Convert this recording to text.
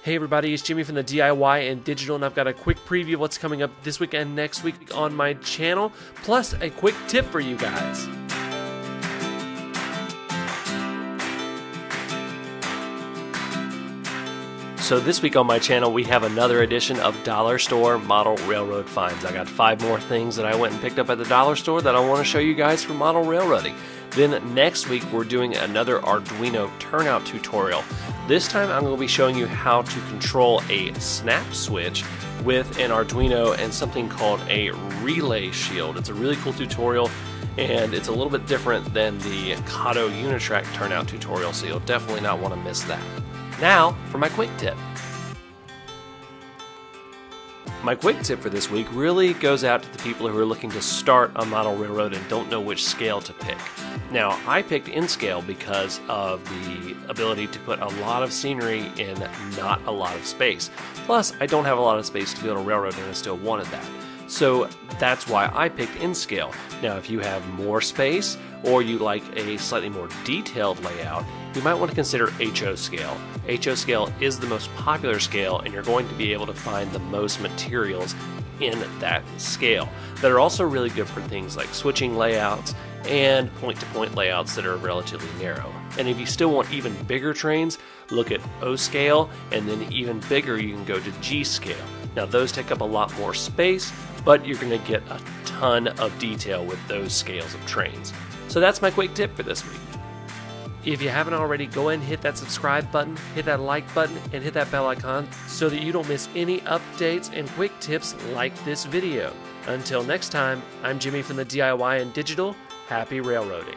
Hey everybody, it's Jimmy from the DIY and Digital, and I've got a quick preview of what's coming up this week and next week on my channel, plus a quick tip for you guys. So this week on my channel, we have another edition of Dollar Store Model Railroad Finds. I got 5 more things that I went and picked up at the dollar store that I want to show you guys for model railroading. Then next week, we're doing another Arduino turnout tutorial. This time, I'm going to be showing you how to control a snap switch with an Arduino and something called a relay shield. It's a really cool tutorial, and it's a little bit different than the Kato Unitrack turnout tutorial, so you'll definitely not want to miss that. Now, for my quick tip. My quick tip for this week really goes out to the people who are looking to start a model railroad and don't know which scale to pick. Now, I picked N scale because of the ability to put a lot of scenery in not a lot of space. Plus, I don't have a lot of space to build a railroad and I still wanted that. So that's why I picked N scale. Now, if you have more space or you like a slightly more detailed layout, you might want to consider HO scale. HO scale is the most popular scale, and you're going to be able to find the most materials in that scale that are also really good for things like switching layouts and point-to-point layouts that are relatively narrow. And if you still want even bigger trains, look at O scale, and then even bigger you can go to G scale. Now those take up a lot more space, but you're going to get a ton of detail with those scales of trains. So that's my quick tip for this week. If you haven't already, go ahead and hit that subscribe button, hit that like button, and hit that bell icon so that you don't miss any updates and quick tips like this video. Until next time, I'm Jimmy from the DIY and Digital. Happy railroading.